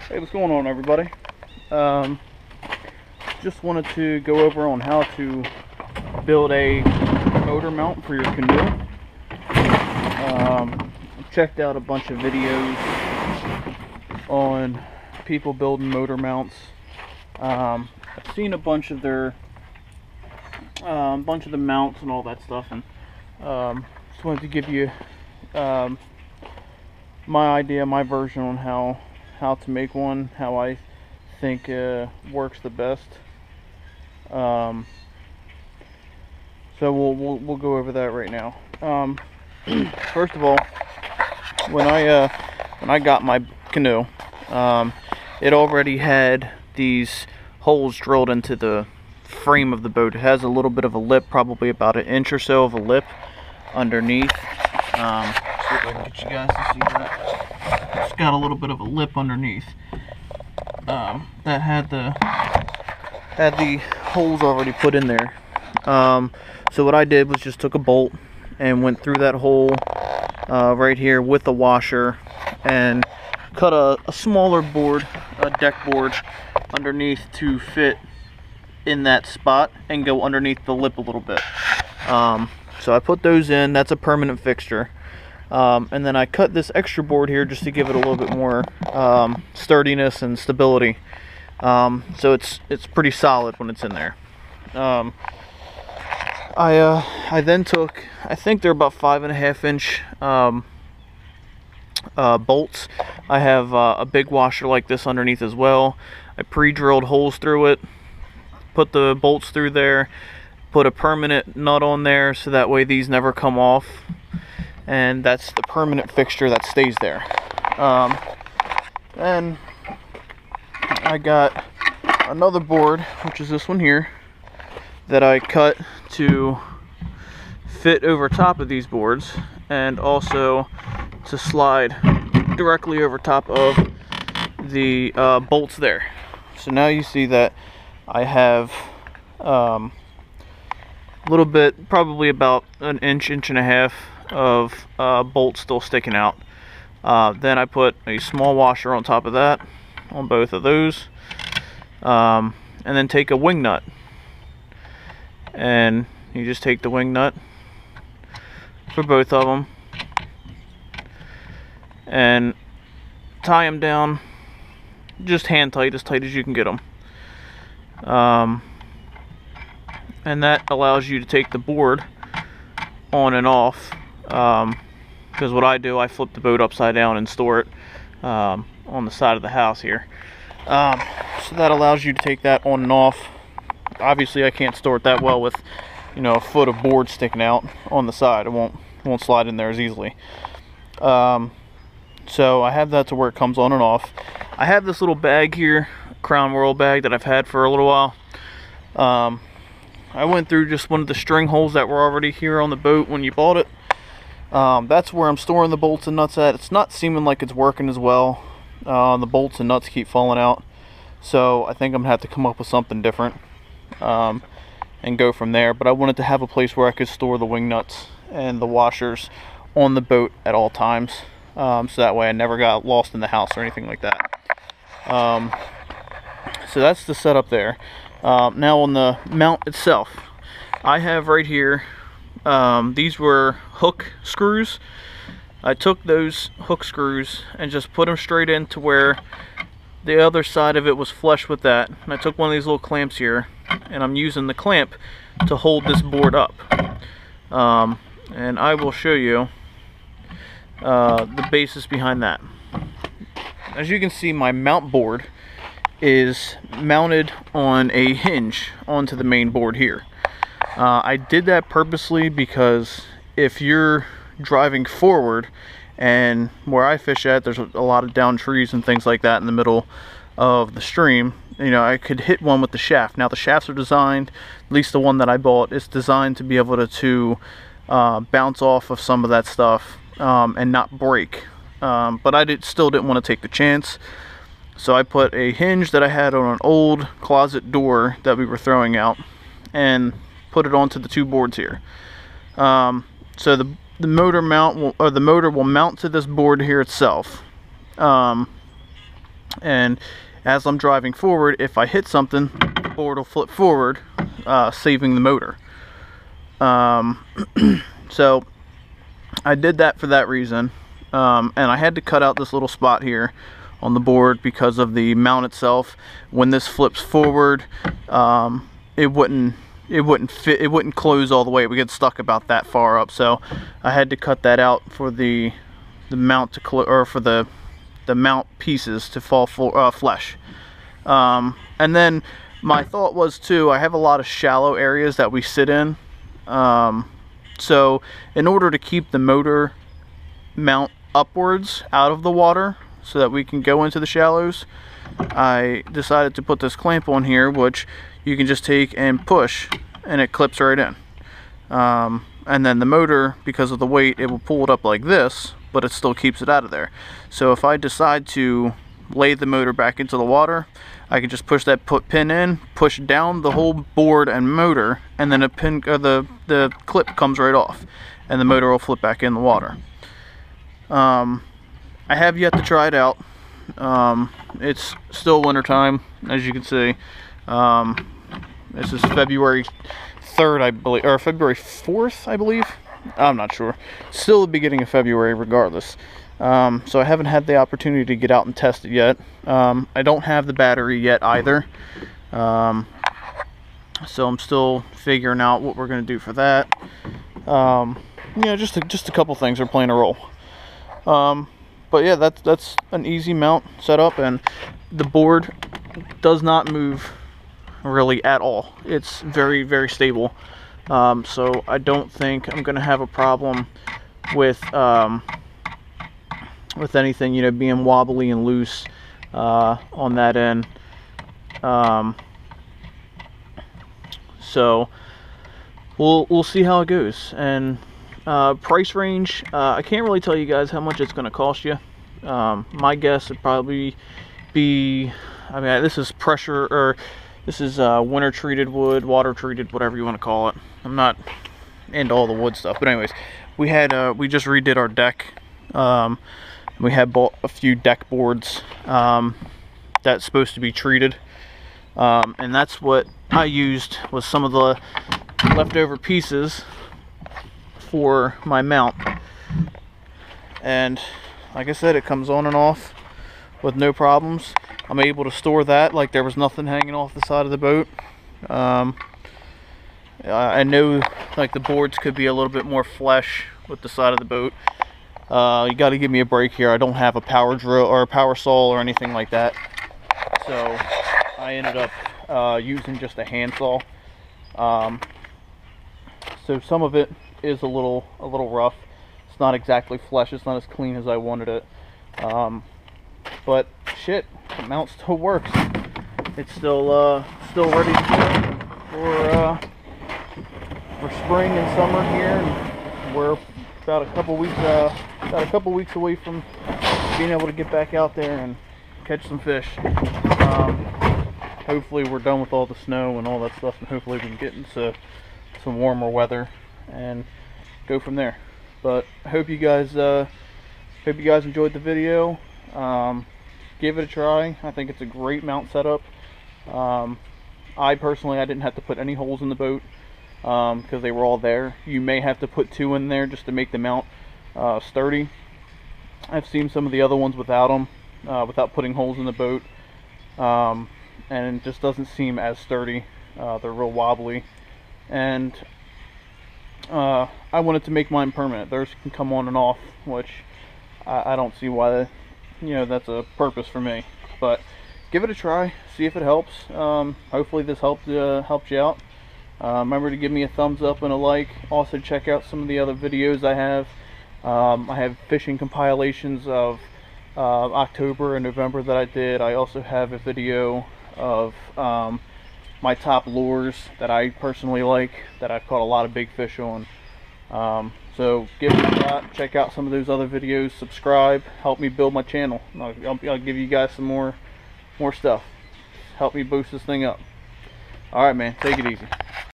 Hey, what's going on, everybody? Just wanted to go over on how to build a motor mount for your canoe. Checked out a bunch of videos on people building motor mounts. I've seen a bunch of their the mounts and all that stuff, and just wanted to give you my idea, my version on how to make one, how I think works the best. So we'll go over that right now. First of all, when I got my canoe, it already had these holes drilled into the frame of the boat. It has a little bit of a lip, probably about an inch or so of a lip underneath. See if I can get you guys to see that. It's got a little bit of a lip underneath that had the holes already put in there. So what I did was just took a bolt and went through that hole right here with the washer and cut a smaller board, a deck board, underneath to fit in that spot and go underneath the lip a little bit. So I put those in. That's a permanent fixture. And then I cut this extra board here just to give it a little bit more sturdiness and stability. So it's pretty solid when it's in there. I then took, I think they're about 5.5 inch bolts. I have a big washer like this underneath as well. I pre-drilled holes through it, put the bolts through there, put a permanent nut on there so that way these never come off, and that's the permanent fixture that stays there. And I got another board, which is this one here, that I cut to fit over top of these boards and also to slide directly over top of the bolts there. So now you see that I have a little bit, probably about an inch and a half of bolts still sticking out. Then I put a small washer on top of that, on both of those, and then take a wing nut, and you just take the wing nut for both of them and tie them down just hand tight, as tight as you can get them. And that allows you to take the board on and off, because what I do, I flip the boat upside down and store it on the side of the house here. So that allows you to take that on and off. Obviously I can't store it that well with, you know, a foot of board sticking out on the side. It won't slide in there as easily. So I have that to where it comes on and off. I have this little bag here, Crown Royal bag, that I've had for a little while. I went through just one of the string holes that were already here on the boat when you bought it. That's where I'm storing the bolts and nuts at. It's not seeming like it's working as well. The bolts and nuts keep falling out. So I think I'm gonna have to come up with something different and go from there. But I wanted to have a place where I could store the wing nuts and the washers on the boat at all times. So that way I never got lost in the house or anything like that. So that's the setup there. Now on the mount itself, I have right here, these were hook screws. I took those hook screws and just put them straight into where the other side of it was flush with that. And I took one of these little clamps here, and I'm using the clamp to hold this board up. And I will show you the basis behind that. As you can see, my mount board is mounted on a hinge onto the main board here. I did that purposely because if you're driving forward, and where I fish at, there's a lot of down trees and things like that in the middle of the stream, you know, I could hit one with the shaft. Now the shafts are designed, at least the one that I bought, is designed to be able to bounce off of some of that stuff and not break. But I still didn't want to take the chance. So I put a hinge that I had on an old closet door that we were throwing out and put it onto the two boards here. So the motor mount will, or the motor will mount to this board here itself. and as I'm driving forward, if I hit something, the board will flip forward, saving the motor. So I did that for that reason, and I had to cut out this little spot here on the board because of the mount itself. When this flips forward, it wouldn't fit, it wouldn't close all the way. It would get stuck about that far up, so I had to cut that out for the mount to or for the mount pieces to fall flush. And then my thought was too, I have a lot of shallow areas that we sit in, so in order to keep the motor mount upwards out of the water so that we can go into the shallows, I decided to put this clamp on here, which you can just take and push and it clips right in. And then the motor, because of the weight, it will pull it up like this, but it still keeps it out of there. So if I decide to lay the motor back into the water, I can just push that pin in, push down the whole board and motor, and then the clip comes right off, and the motor will flip back in the water. I have yet to try it out. It's still winter time, as you can see. This is February 3rd, I believe, or February 4th, I believe. I'm not sure. Still the beginning of February regardless. So I haven't had the opportunity to get out and test it yet. I don't have the battery yet either. So I'm still figuring out what we're going to do for that. You know, just a couple things are playing a role. But yeah, that's an easy mount setup, and the board does not move really at all. It's very, very stable. So I don't think I'm gonna have a problem with anything, you know, being wobbly and loose on that end. So we'll see how it goes. And price range, I can't really tell you guys how much it's going to cost you. My guess would probably be, I mean, this is pressure, or this is winter treated wood, water treated, whatever you want to call it. I'm not into all the wood stuff, but anyways, we just redid our deck. We had bought a few deck boards that's supposed to be treated, and that's what I used, was some of the leftover pieces for my mount. And like I said, it comes on and off with no problems. I'm able to store that like there was nothing hanging off the side of the boat. I know like the boards could be a little bit more flesh with the side of the boat. You got to give me a break here. I don't have a power drill or a power saw or anything like that, so I ended up using just a hand saw. So some of it is a little rough. It's not exactly flesh. It's not as clean as I wanted it. But shit, the mount still works. It's still ready to go for spring and summer here, and we're about a couple weeks away from being able to get back out there and catch some fish. Hopefully we're done with all the snow and all that stuff, and hopefully we can get into some warmer weather and go from there. But I hope you guys enjoyed the video. Give it a try. I think it's a great mount setup. I personally didn't have to put any holes in the boat because they were all there. You may have to put 2 in there just to make the mount sturdy. I've seen some of the other ones without them, without putting holes in the boat, and it just doesn't seem as sturdy. They're real wobbly, and I wanted to make mine permanent. Theirs can come on and off, which I don't see why, you know, that's a purpose for me. But give it a try, see if it helps. Hopefully this helped you out. Remember to give me a thumbs up and a like. Also check out some of the other videos I have. I have fishing compilations of October and November that I did. I also have a video of my top lures that I personally like, that I've caught a lot of big fish on. So give it a shot, check out some of those other videos, subscribe, help me build my channel. I'll give you guys some more stuff. Help me boost this thing up. Alright man, take it easy.